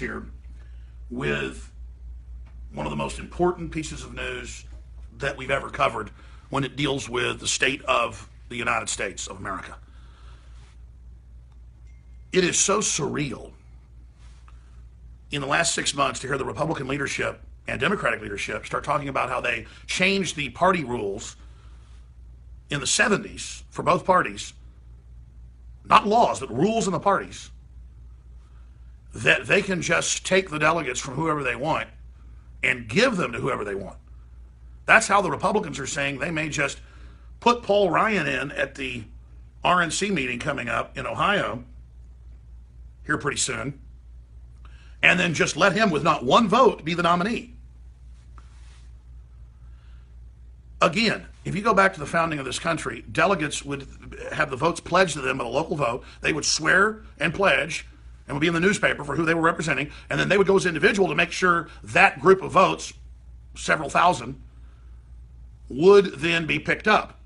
here with one of the most important pieces of news that we've ever covered when it deals with the state of the United States of America. It is so surreal in the last 6 months to hear the Republican leadership and Democratic leadership start talking about how they changed the party rules in the 70s for both parties, not laws, but rules in the parties, that they can just take the delegates from whoever they want and give them to whoever they want. That's how the Republicans are saying they may just put Paul Ryan in at the RNC meeting coming up in Ohio here pretty soon, and then just let him, with not one vote, be the nominee. Again, if you go back to the founding of this country, delegates would have the votes pledged to them at a local vote. They would swear and pledge and would be in the newspaper for who they were representing, and then they would go as individual to make sure that group of votes, several thousand, would then be picked up.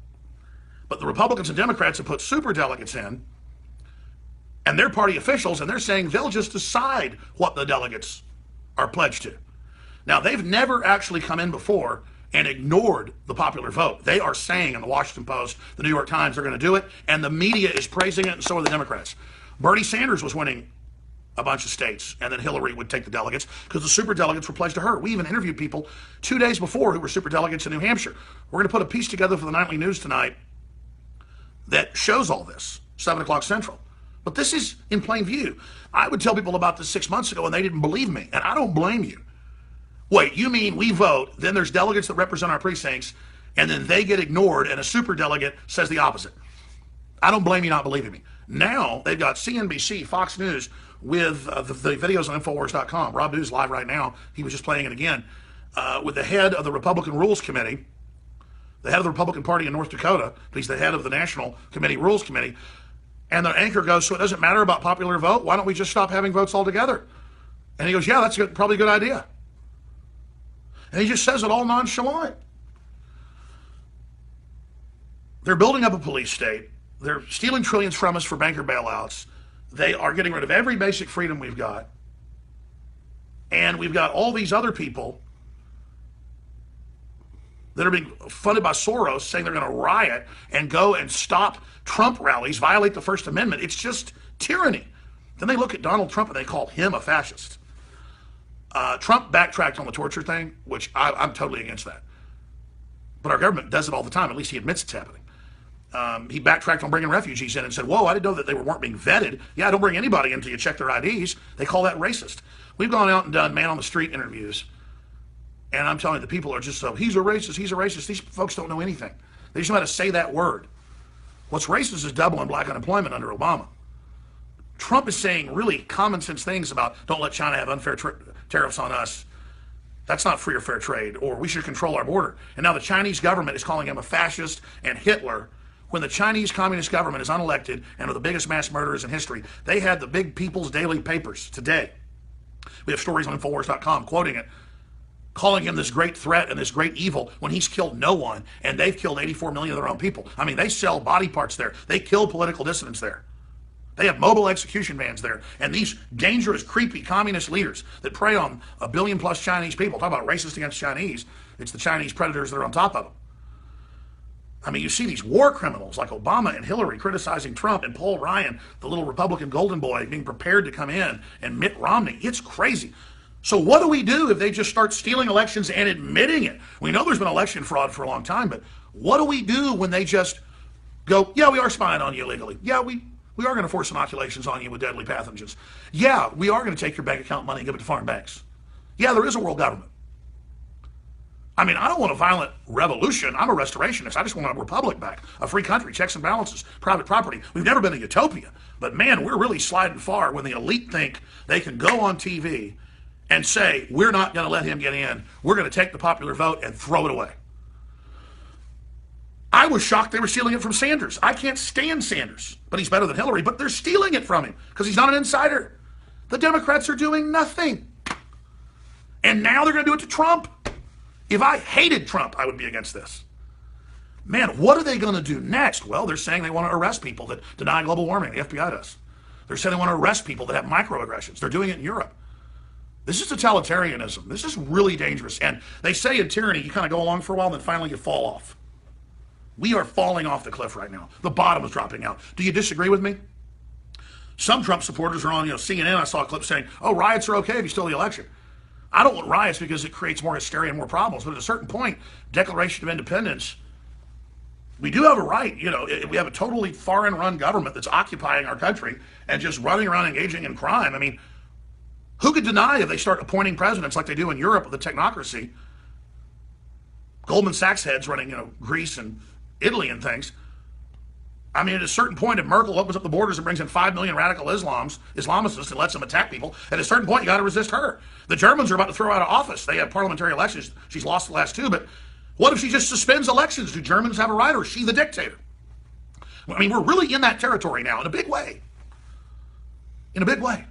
But the Republicans and Democrats have put super delegates in, and their party officials, and they're saying they'll just decide what the delegates are pledged to. Now, they've never actually come in before and ignored the popular vote. They are saying in the Washington Post, the New York Times, they're going to do it, and the media is praising it, and so are the Democrats. Bernie Sanders was winning a bunch of states, and then Hillary would take the delegates because the super delegates were pledged to her. We even interviewed people 2 days before who were super delegates in New Hampshire. We're going to put a piece together for the Nightly News tonight that shows all this, 7 o'clock Central. But this is in plain view. I would tell people about this 6 months ago, and they didn't believe me, and I don't blame you. Wait, you mean we vote, then there's delegates that represent our precincts, and then they get ignored, and a super delegate says the opposite. I don't blame you not believing me. Now, they've got CNBC, Fox News, with the videos on Infowars.com. Rob News live right now. He was just playing it again. With the head of the Republican Rules Committee, the head of the Republican Party in North Dakota, he's the head of the National Committee Rules Committee, and the anchor goes, so it doesn't matter about popular vote? Why don't we just stop having votes altogether? And he goes, yeah, that's probably a good idea. And he just says it all nonchalant. They're building up a police state. They're stealing trillions from us for banker bailouts. They are getting rid of every basic freedom we've got. And we've got all these other people that are being funded by Soros saying they're going to riot and go and stop Trump rallies, violate the First Amendment. It's just tyranny. Then they look at Donald Trump and they call him a fascist. Trump backtracked on the torture thing, which I'm totally against that. But our government does it all the time. At least he admits it's happening. He backtracked on bringing refugees in and said, whoa, I didn't know that they weren't being vetted. Yeah, don't bring anybody in until you check their IDs. They call that racist. We've gone out and done man-on-the-street interviews. And I'm telling you, the people are just so, he's a racist, he's a racist. These folks don't know anything. They just know how to say that word. What's racist is doubling black unemployment under Obama. Trump is saying really common sense things about don't let China have unfair tariffs on us. That's not free or fair trade, or we should control our border. And now the Chinese government is calling him a fascist and Hitler when the Chinese Communist government is unelected and are the biggest mass murderers in history. They had the big People's Daily papers today. We have stories on Infowars.com quoting it, calling him this great threat and this great evil when he's killed no one, and they've killed 84 million of their own people. I mean, they sell body parts there. They kill political dissidents there. They have mobile execution vans there. And these dangerous, creepy communist leaders that prey on a billion-plus Chinese people, talk about racist against Chinese, it's the Chinese predators that are on top of them. I mean, you see these war criminals like Obama and Hillary criticizing Trump, and Paul Ryan, the little Republican golden boy, being prepared to come in, and Mitt Romney. It's crazy. So what do we do if they just start stealing elections and admitting it? We know there's been election fraud for a long time, but what do we do when they just go, yeah, we are spying on you illegally. Yeah, we are going to force inoculations on you with deadly pathogens. Yeah, we are going to take your bank account money and give it to foreign banks. Yeah, there is a world government. I mean, I don't want a violent revolution. I'm a restorationist. I just want a republic back, a free country, checks and balances, private property. We've never been a utopia. But man, we're really sliding far when the elite think they can go on TV and say, we're not going to let him get in. We're going to take the popular vote and throw it away. I was shocked they were stealing it from Sanders. I can't stand Sanders, but he's better than Hillary, but they're stealing it from him because he's not an insider. The Democrats are doing nothing. And now they're going to do it to Trump. If I hated Trump, I would be against this. Man, what are they going to do next? Well, they're saying they want to arrest people that deny global warming. The FBI does. They're saying they want to arrest people that have microaggressions. They're doing it in Europe. This is totalitarianism. This is really dangerous. And they say in tyranny, you kind of go along for a while, and then finally you fall off. We are falling off the cliff right now. The bottom is dropping out. Do you disagree with me? Some Trump supporters are on, CNN. I saw a clip saying, "Oh, riots are okay if you steal the election." I don't want riots because it creates more hysteria and more problems. But at a certain point, Declaration of Independence, we do have a right. We have a totally foreign-run government that's occupying our country and just running around engaging in crime. I mean, who could deny if they start appointing presidents like they do in Europe with the technocracy? Goldman Sachs heads running, Greece and Italy and things. I mean, at a certain point, if Merkel opens up the borders and brings in 5 million radical Islamists and lets them attack people, at a certain point, you got to resist her. The Germans are about to throw her out of office. They have parliamentary elections. She's lost the last two, but what if she just suspends elections? Do Germans have a right, or is she the dictator? I mean, we're really in that territory now in a big way. In a big way.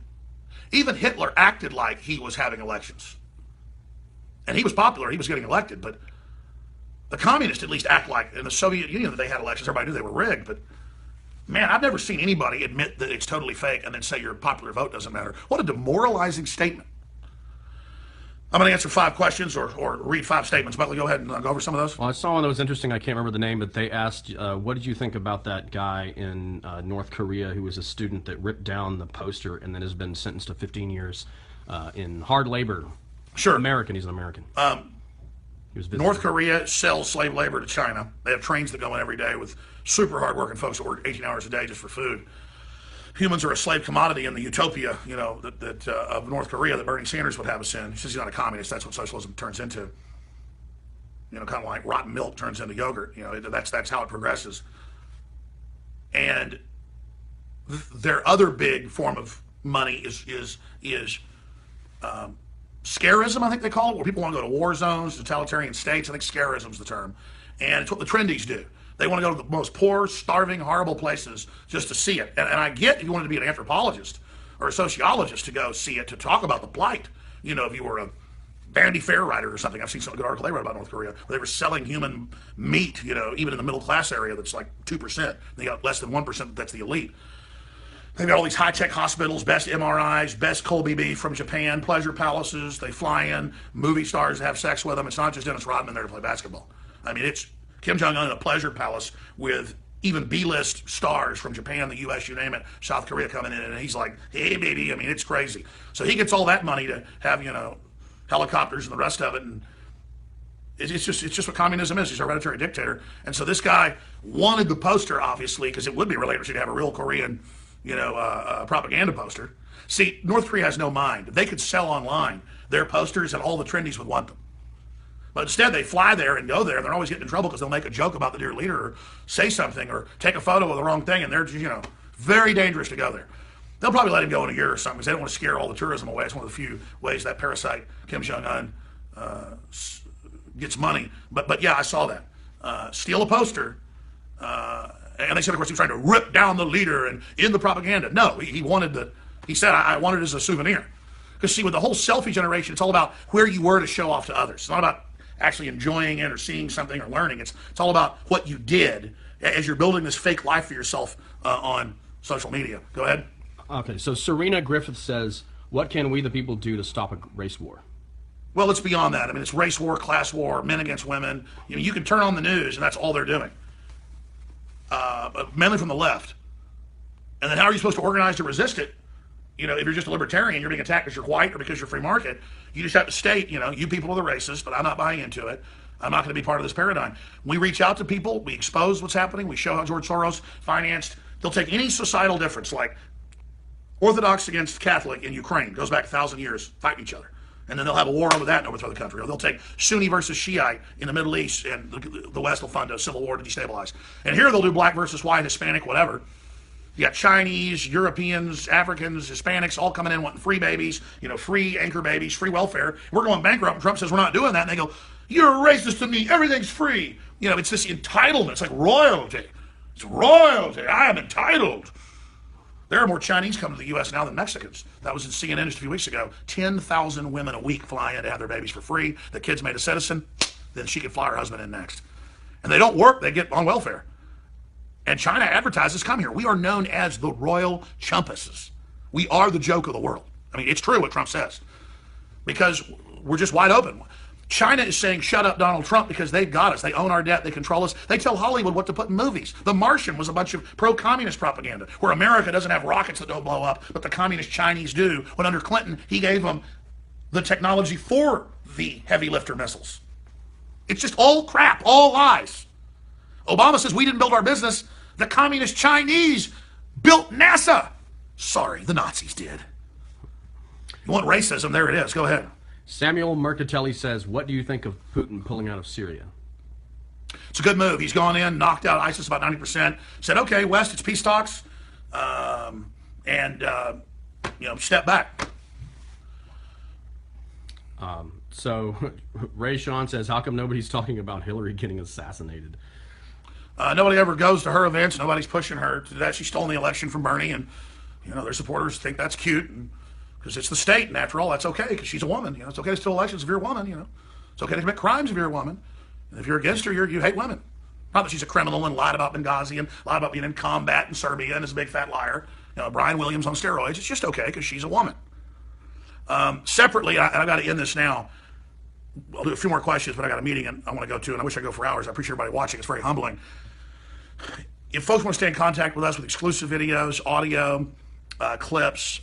Even Hitler acted like he was having elections. And he was popular. He was getting elected, but the communists at least act like in the Soviet Union that they had elections. Everybody knew they were rigged, but man, I've never seen anybody admit that it's totally fake and then say your popular vote doesn't matter. What a demoralizing statement. I'm going to answer 5 questions or read 5 statements. Buckley, go ahead and go over some of those. Well, I saw one that was interesting. I can't remember the name, but they asked, what did you think about that guy in North Korea who was a student that ripped down the poster and then has been sentenced to 15 years in hard labor? Sure. American. He's an American. North Korea sells slave labor to China. They have trains that go in every day with super hard-working folks that work 18 hours a day just for food. Humans are a slave commodity in the utopia, of North Korea that Bernie Sanders would have us in. He says he's not a communist. That's what socialism turns into. Kind of like rotten milk turns into yogurt. That's how it progresses. And their other big form of money is scarism, I think they call it, where people want to go to war zones, totalitarian states. I think scarism's the term. And it's what the trendies do. They want to go to the most poor, starving, horrible places just to see it. And I get if you wanted to be an anthropologist or a sociologist to go see it, to talk about the plight. If you were a Vanity Fair writer or something. I've seen some good article they wrote about North Korea, where they were selling human meat, even in the middle class area that's like 2%. They got less than 1% that's the elite. They've got all these high-tech hospitals, best MRIs, best Kobe beef from Japan, pleasure palaces. They fly in movie stars to have sex with them. It's not just Dennis Rodman there to play basketball. I mean, it's Kim Jong-un in a pleasure palace with even B-list stars from Japan, the U.S., you name it, South Korea coming in, and he's like, hey, baby. I mean, it's crazy. So he gets all that money to have, helicopters and the rest of it, and it's just what communism is. He's a hereditary dictator. And so this guy wanted the poster, obviously, because it would be really interesting to have a real Korean propaganda poster. See, North Korea has no mind. They could sell online their posters and all the trendies would want them. But instead, they fly there and go there. They're always getting in trouble because they'll make a joke about the dear leader or say something or take a photo of the wrong thing, and they're, very dangerous to go there. They'll probably let him go in a year or something because they don't want to scare all the tourism away. It's one of the few ways that parasite Kim Jong-un gets money. But yeah, I saw that. Steal a poster. And they said, of course, he was trying to rip down the leader and in the propaganda. No, he said, I wanted it as a souvenir. Because see, with the whole selfie generation, it's all about where you were to show off to others. It's not about actually enjoying it or seeing something or learning. It's all about what you did as you're building this fake life for yourself on social media. Go ahead. Okay, so Serena Griffith says, what can we the people do to stop a race war? Well, it's beyond that. I mean, it's race war, class war, men against women. You can turn on the news, and that's all they're doing. But mainly from the left. And then how are you supposed to organize to resist it? If you're just a libertarian, you're being attacked because you're white or because you're free market. You just have to state, you people are the racists, but I'm not buying into it. I'm not going to be part of this paradigm. We reach out to people. We expose what's happening. We show how George Soros financed. They'll take any societal difference, like Orthodox against Catholic in Ukraine, goes back 1,000 years, fighting each other. And then they'll have a war over that and overthrow the country. Or they'll take Sunni versus Shiite in the Middle East, and the West will fund a civil war to destabilize. And here they'll do black versus white, Hispanic, whatever. You got Chinese, Europeans, Africans, Hispanics all coming in wanting free babies, free anchor babies, free welfare. We're going bankrupt, and Trump says we're not doing that. And they go, you're a racist to me. Everything's free. It's this entitlement. It's like royalty. It's royalty. I am entitled. There are more Chinese coming to the U.S. now than Mexicans. That was in CNN just a few weeks ago. 10,000 women a week fly in to have their babies for free. The kid's made a citizen. Then she can fly her husband in next. And they don't work. They get on welfare. And China advertises, come here. We are known as the royal chumpuses. We are the joke of the world. I mean, it's true what Trump says. because we're just wide open. China is saying, shut up, Donald Trump, because they've got us. They own our debt. They control us. They tell Hollywood what to put in movies. The Martian was a bunch of pro-communist propaganda, where America doesn't have rockets that don't blow up, but the communist Chinese do. When under Clinton, he gave them the technology for the heavy lifter missiles. It's just all crap, all lies. Obama says we didn't build our business. The communist Chinese built NASA. Sorry, the Nazis did. You want racism? There it is. Go ahead. Samuel Mercatelli says, what do you think of Putin pulling out of Syria? It's a good move. He's gone in, knocked out ISIS about 90%, said, okay, West, it's peace talks, step back. So Ray Sean says, how come nobody's talking about Hillary getting assassinated? Nobody ever goes to her events. Nobody's pushing her to that. She stole the election from Bernie, and their supporters think that's cute, because it's the state, and after all, that's okay, because she's a woman. It's okay to steal elections if you're a woman. It's okay to commit crimes if you're a woman. And if you're against her, you hate women. Not that she's a criminal and lied about Benghazi and lied about being in combat in Serbia and is a big fat liar. Brian Williams on steroids. It's just okay because she's a woman. Separately, and I've got to end this now. I'll do a few more questions, but I got a meeting and I want to go to, and I wish I could go for hours. I appreciate everybody watching. It's very humbling. If folks want to stay in contact with us with exclusive videos, audio, clips,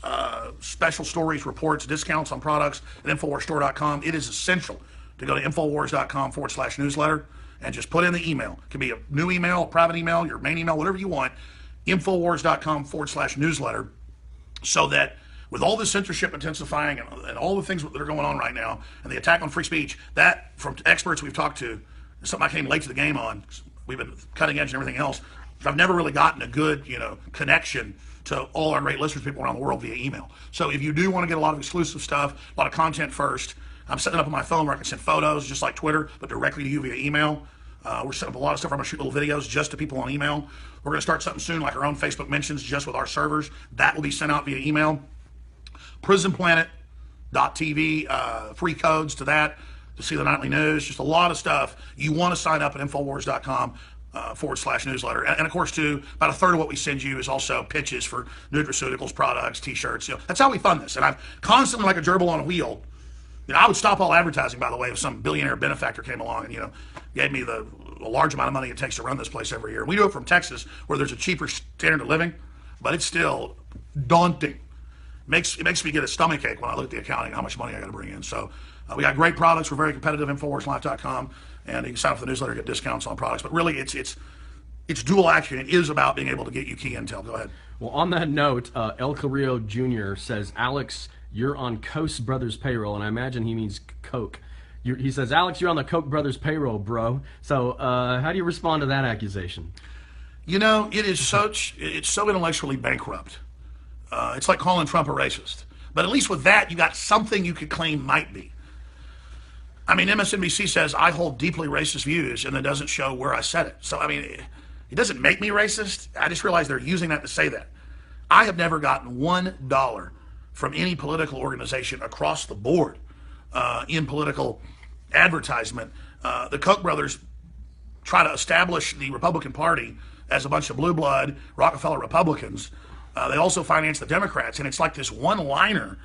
special stories, reports, discounts on products at InfoWarsStore.com, it is essential to go to InfoWars.com/newsletter and just put in the email. It can be a new email, a private email, your main email, whatever you want. InfoWars.com/newsletter, so that with all this censorship intensifying and all the things that are going on right now, and the attack on free speech, that from experts we've talked to, is something I came late to the game on. We've been cutting edge and everything else. I've never really gotten a good, connection to all our great listeners, people around the world via email. So if you do want to get a lot of exclusive stuff, a lot of content first, I'm setting up on my phone where I can send photos just like Twitter, but directly to you via email. We're setting up a lot of stuff. I'm going to shoot little videos just to people on email. We're going to start something soon like our own Facebook mentions just with our servers. That will be sent out via email. PrisonPlanet.tv, free codes to that to see the nightly news. Just a lot of stuff. You want to sign up at Infowars.com /newsletter. And of course, too, about a third of what we send you is also pitches for nutraceuticals, products, t-shirts. That's how we fund this. And I'm constantly like a gerbil on a wheel. I would stop all advertising, by the way, if some billionaire benefactor came along and, gave me a large amount of money it takes to run this place every year. We do it from Texas, where there's a cheaper standard of living, but it's still daunting. It makes me get a stomach ache when I look at the accounting, how much money I got to bring in. So we got great products. We're very competitive, InfoWarsLife.com, and you can sign up for the newsletter, get discounts on products. But really, it's dual action. It is about being able to get you key intel. Go ahead. Well, on that note, El Carrillo Jr. says, Alex, you're on Koch brothers payroll, and I imagine he means Coke. He says, Alex, you're on the Koch brothers payroll, bro. So how do you respond to that accusation? It's so intellectually bankrupt. It's like calling Trump a racist. But at least with that, you got something you could claim might be. I mean, MSNBC says I hold deeply racist views, and it doesn't show where I said it. So, I mean, it doesn't make me racist. I just realize they're using that to say that. I have never gotten $1 from any political organization across the board in political advertisement. The Koch brothers try to establish the Republican Party as a bunch of blue blood Rockefeller Republicans. They also finance the Democrats, and it's like this one-liner,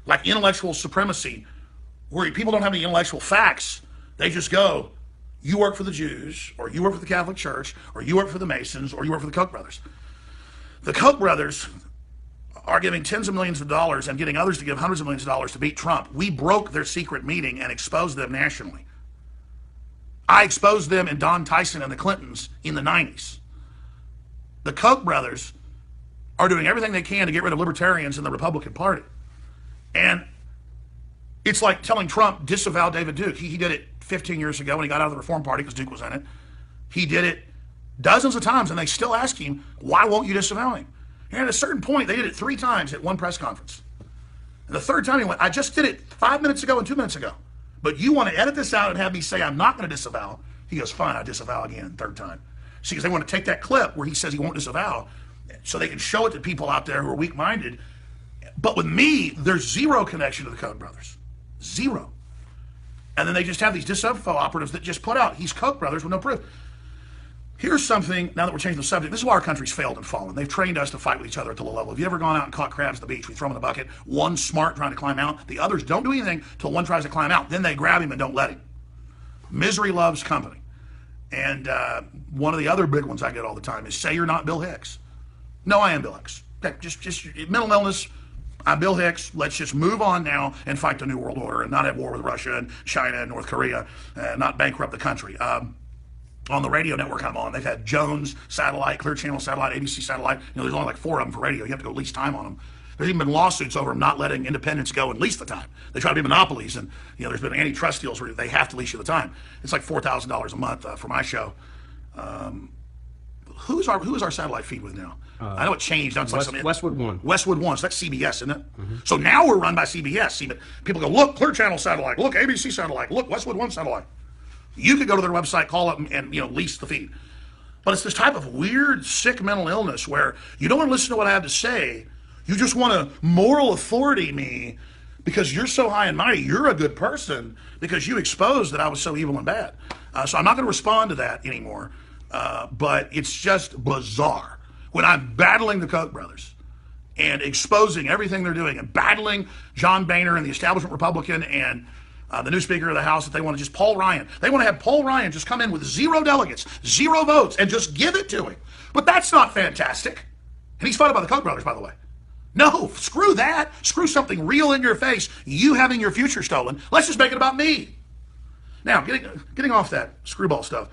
like intellectual supremacy, where people don't have any intellectual facts. They just go, you work for the Jews, or you work for the Catholic Church, or you work for the Masons, or you work for the Koch brothers. The Koch brothers are giving tens of millions of dollars and getting others to give hundreds of millions of dollars to beat Trump. We broke their secret meeting and exposed them nationally. I exposed them and Don Tyson and the Clintons in the 90s. The Koch brothers are doing everything they can to get rid of libertarians in the Republican Party. And it's like telling Trump, disavow David Duke. He did it 15 years ago when he got out of the Reform Party because Duke was in it. He did it dozens of times, and they still ask him, why won't you disavow him? And at a certain point, they did it 3 times at one press conference. And the third time he went, I just did it 5 minutes ago and 2 minutes ago. But you want to edit this out and have me say I'm not going to disavow. He goes, fine, I disavow again, third time. See, because they want to take that clip where he says he won't disavow so they can show it to people out there who are weak-minded. But with me, there's zero connection to the Koch brothers. Zero. And then they just have these disinfo operatives that just put out, he's Koch brothers with no proof. Here's something, now that we're changing the subject, this is why our country's failed and fallen. They've trained us to fight with each other at the low level. Have you ever gone out and caught crabs at the beach? We throw them in a bucket. One's smart trying to climb out. The others don't do anything until one tries to climb out. Then they grab him and don't let him. Misery loves company. And one of the other big ones I get all the time is say you're not Bill Hicks. No, I am Bill Hicks. Okay, just mental illness. I'm Bill Hicks. Let's just move on now and fight the New World Order and not have war with Russia and China and North Korea and not bankrupt the country. On the radio network I'm on, they've had Jones Satellite, Clear Channel Satellite, ABC Satellite. There's only like 4 of them for radio. You have to go lease time on them. There's even been lawsuits over them not letting independents go and lease the time. They try to be monopolies, and there's been antitrust deals where they have to lease you the time. It's like $4,000 a month for my show. Who is our satellite feed with now? I know it changed. It's like Westwood One. Westwood One. So that's CBS, isn't it? Mm-hmm. So now we're run by CBS. See, but people go, look, Clear Channel Satellite. Look, ABC Satellite. Look, Westwood One Satellite. You could go to their website, call up, and lease the feed. But it's this type of weird, sick mental illness where you don't want to listen to what I have to say. You just want to moral authority me because you're so high and mighty. You're a good person because you exposed that I was so evil and bad. So I'm not going to respond to that anymore. But it's just bizarre when I'm battling the Koch brothers and exposing everything they're doing and battling John Boehner and the establishment Republican and the new Speaker of the House, that they want to just Paul Ryan. They want to have Paul Ryan just come in with 0 delegates, 0 votes, and just give it to him. But that's not fantastic. And he's funded by the Koch brothers, by the way. No, screw that. Screw something real in your face, you having your future stolen. Let's just make it about me. Now, getting off that screwball stuff,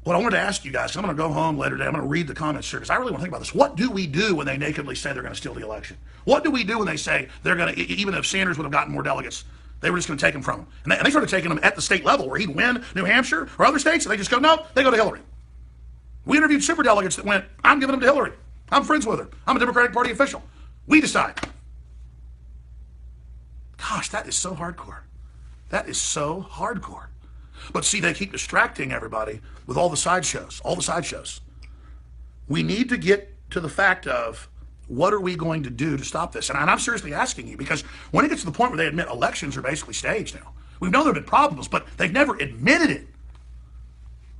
what I wanted to ask you guys, because I'm going to go home later today, I'm going to read the comments here, because I really want to think about this. What do we do when they nakedly say they're going to steal the election? What do we do when they say they're going to, even if Sanders would have gotten more delegates, they were just going to take them from him? And they started taking them at the state level where he'd win New Hampshire or other states, and they just go, no, they go to Hillary. We interviewed superdelegates that went, I'm giving them to Hillary. I'm friends with her. I'm a Democratic Party official. We decide. Gosh, that is so hardcore. That is so hardcore. But see, they keep distracting everybody with all the sideshows, We need to get to the fact of, what are we going to do to stop this? And I'm seriously asking you, because when it gets to the point where they admit elections are basically staged now, we've known there have been problems, but they've never admitted it.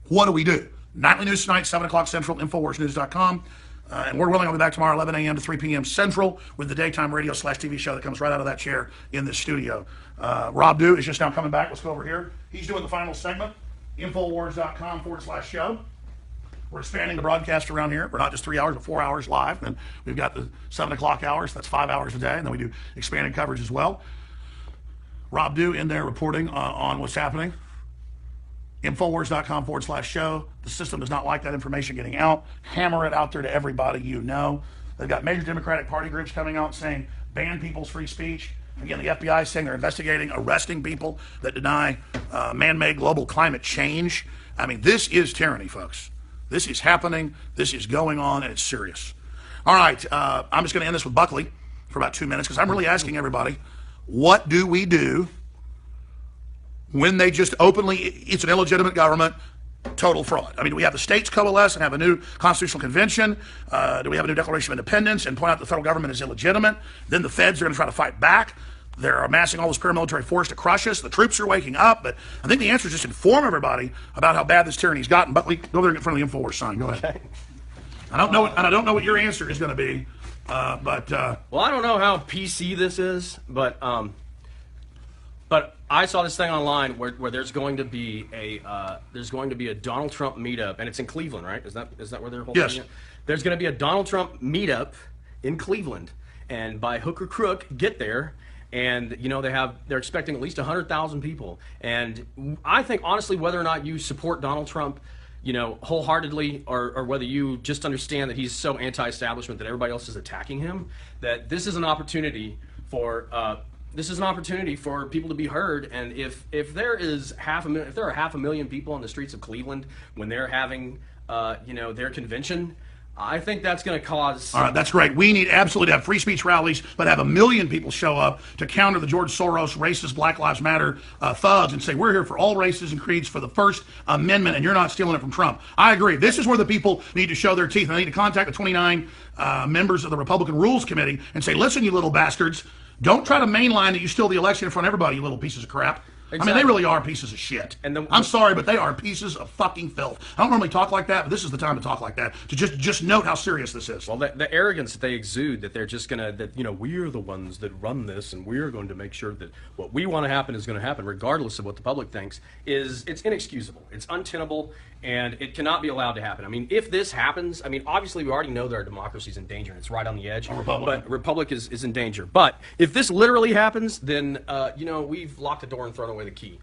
What do we do? Nightly news tonight, 7 o'clock Central, InfoWarsNews.com. And we're willing, I'll be back tomorrow, 11 a.m. to 3 p.m. Central, with the daytime radio / TV show that comes right out of that chair in this studio. Rob Dew is just now coming back. Let's go over here. He's doing the final segment, InfoWars.com/show. We're expanding the broadcast around here. We're not just 3 hours, but 4 hours live. And we've got the 7 o'clock hours. That's 5 hours a day. And then we do expanded coverage as well. Rob Dew in there reporting on what's happening. Infowars.com/show. The system does not like that information getting out. Hammer it out there to everybody you know. They've got major Democratic Party groups coming out saying ban people's free speech. Again, the FBI is saying they're investigating, arresting people that deny man-made global climate change. I mean, this is tyranny, folks. This is happening. This is going on, and it's serious. All right, I'm just going to end this with Buckley for about 2 minutes, because I'm really asking everybody, what do we do when they just openly, it's an illegitimate government, total fraud? I mean, do we have the states coalesce and have a new constitutional convention? Do we have a new Declaration of Independence and point out the federal government is illegitimate? Then the feds are going to try to fight back. They're amassing all this paramilitary force to crush us. The troops are waking up. But I think the answer is just inform everybody about how bad this tyranny's gotten. Buckley, go over there in front of the InfoWars sign. Go ahead. Okay. I don't know what your answer is going to be, but well, I don't know how PC this is, but I saw this thing online where there's going to be a Donald Trump meetup, and it's in Cleveland, right? Is that where they're holding it? Yes. There's going to be a Donald Trump meetup in Cleveland, and by hook or crook, get there. And they're expecting at least 100,000 people. And I think honestly, whether or not you support Donald Trump, wholeheartedly, or whether you just understand that he's so anti-establishment that everybody else is attacking him, that this is an opportunity for people to be heard. And if there are 500,000 people on the streets of Cleveland when they're having their convention, I think that's going to cause... All right, that's great. We need absolutely to have free speech rallies, but have 1 million people show up to counter the George Soros racist Black Lives Matter thugs and say, we're here for all races and creeds for the First Amendment, and you're not stealing it from Trump. I agree. This is where the people need to show their teeth. And they need to contact the 29 members of the Republican Rules Committee and say, listen, you little bastards, don't try to mainline that you stole the election in front of everybody, you little pieces of crap. I mean, they really are pieces of shit. And I'm sorry, but they are pieces of fucking filth. I don't normally talk like that, but this is the time to talk like that, to just note how serious this is. Well, the arrogance that they exude, that they're just gonna, that, you know, we're the ones that run this, and we're going to make sure that what we want to happen is going to happen, regardless of what the public thinks, it's inexcusable. It's untenable, and it cannot be allowed to happen. I mean, if this happens, I mean, obviously we already know that our democracy is in danger, and it's right on the edge. But Republic is in danger. But if this literally happens, then you know, we've locked the door and thrown away the key.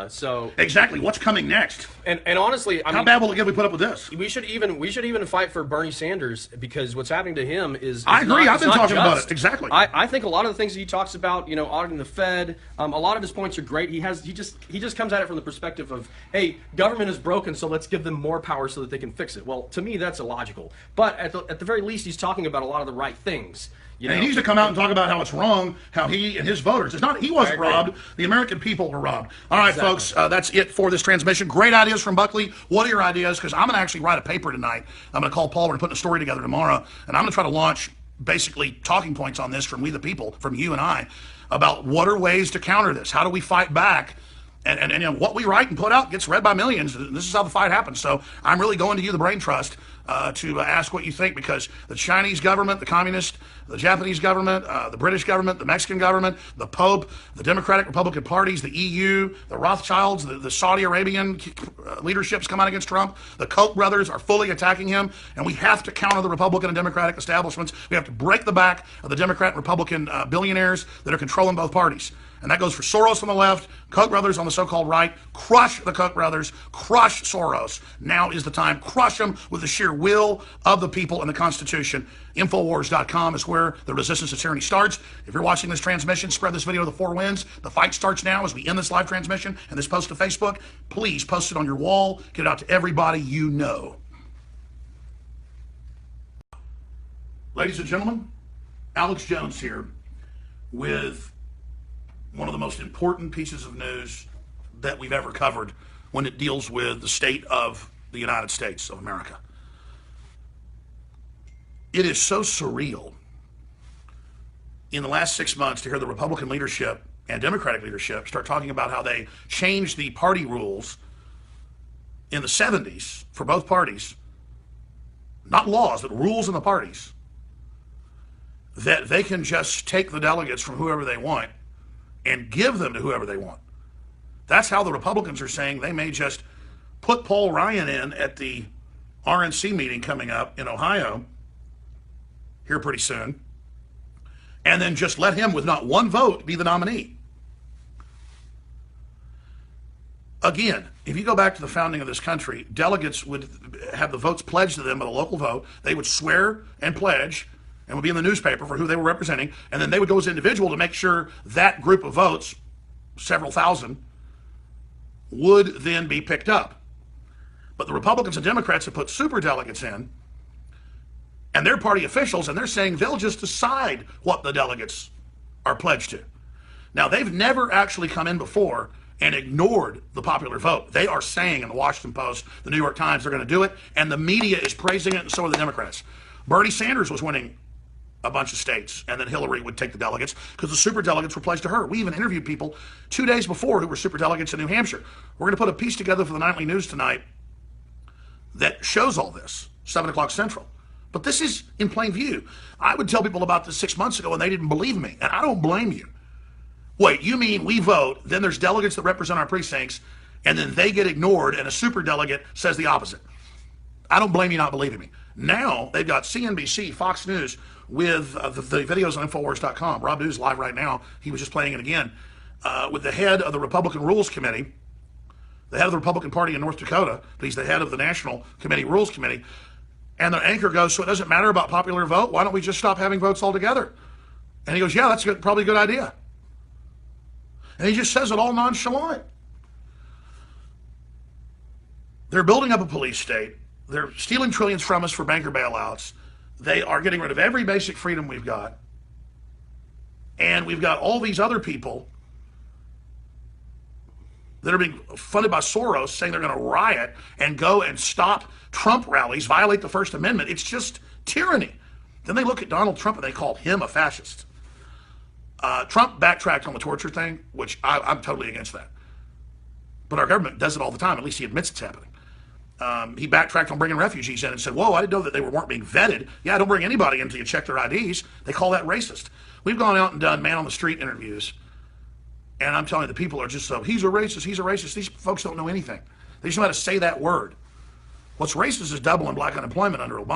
So exactly, what's coming next? And honestly, I mean, how bad will it get if we put up with this? We should even fight for Bernie Sanders, because what's happening to him is I agree. I've been talking about it. Exactly. I think a lot of the things that he talks about, you know, auditing the Fed, a lot of his points are great. He just comes at it from the perspective of, hey, government is broken, so let's give them more power so that they can fix it. Well, to me, that's illogical. But at the very least, he's talking about a lot of the right things. You know? And he needs to come out and talk about how it's wrong, how he and his voters, he wasn't robbed, the American people were robbed. All right, folks, that's it for this transmission. Great ideas from Buckley. What are your ideas? Because I'm going to actually write a paper tonight. I'm going to call Paul. We're putting a story together tomorrow, and I'm going to try to launch basically talking points on this from we the people, from you and I, about what are ways to counter this. How do we fight back? And you know, what we write and put out gets read by millions. This is how the fight happens. So I'm really going to you, the Brain Trust, to ask what you think, because the Chinese government, the communist, the Japanese government, the British government, the Mexican government, the Pope, the Democratic Republican parties, the EU, the Rothschilds, the Saudi Arabian leaderships come out against Trump. The Koch brothers are fully attacking him, and we have to counter the Republican and Democratic establishments. We have to break the back of the Democrat and Republican billionaires that are controlling both parties. And that goes for Soros on the left, Koch brothers on the so-called right. Crush the Koch brothers, crush Soros. Now is the time. Crush them with the sheer will of the people and the Constitution. Infowars.com is where the resistance to tyranny starts. If you're watching this transmission, spread this video to the four winds. The fight starts now as we end this live transmission and this post to Facebook. Please post it on your wall. Get it out to everybody you know. Ladies and gentlemen, Alex Jones here with one of the most important pieces of news that we've ever covered when it deals with the state of the United States of America. It is so surreal in the last 6 months to hear the Republican leadership and Democratic leadership start talking about how they changed the party rules in the 70s for both parties, not laws, but rules in the parties, that they can just take the delegates from whoever they want and give them to whoever they want. That's how the Republicans are saying they may just put Paul Ryan in at the RNC meeting coming up in Ohio here pretty soon, and then just let him, with not one vote, be the nominee. Again, if you go back to the founding of this country, delegates would have the votes pledged to them by the local vote. They would swear and pledge and would be in the newspaper for who they were representing, and then they would go as an individual to make sure that group of votes, several thousand, would then be picked up. But the Republicans and Democrats have put super delegates in, and their party officials, and they're saying they'll just decide what the delegates are pledged to. Now, they've never actually come in before and ignored the popular vote. They are saying in the Washington Post, the New York Times, they're going to do it, and the media is praising it, and so are the Democrats. Bernie Sanders was winning a bunch of states, and then Hillary would take the delegates because the super delegates were pledged to her. We even interviewed people 2 days before who were super delegates in New Hampshire. We're going to put a piece together for the Nightly News tonight that shows all this, 7 o'clock Central. But this is in plain view. I would tell people about this 6 months ago, and they didn't believe me, and I don't blame you. Wait, you mean we vote, then there's delegates that represent our precincts, and then they get ignored, and a super delegate says the opposite. I don't blame you not believing me. Now, they've got CNBC, Fox News, with the videos on Infowars.com. Rob News live right now. He was just playing it again. With the head of the Republican Rules Committee, the head of the Republican Party in North Dakota, but he's the head of the National Committee Rules Committee. And the anchor goes, so it doesn't matter about popular vote? Why don't we just stop having votes altogether? And he goes, yeah, that's probably a good idea. And he just says it all nonchalant. They're building up a police state. They're stealing trillions from us for banker bailouts. They are getting rid of every basic freedom we've got. And we've got all these other people that are being funded by Soros saying they're going to riot and go and stop Trump rallies, violate the First Amendment. It's just tyranny. Then they look at Donald Trump and they call him a fascist. Trump backtracked on the torture thing, which I'm totally against that. But our government does it all the time. At least he admits it's happening. He backtracked on bringing refugees in and said, whoa, I didn't know that they weren't being vetted. Yeah, don't bring anybody in until you check their IDs. They call that racist. We've gone out and done man on the street interviews. And I'm telling you, the people are just so, he's a racist, he's a racist. These folks don't know anything. They just know how to say that word. What's racist is doubling black unemployment under Obama.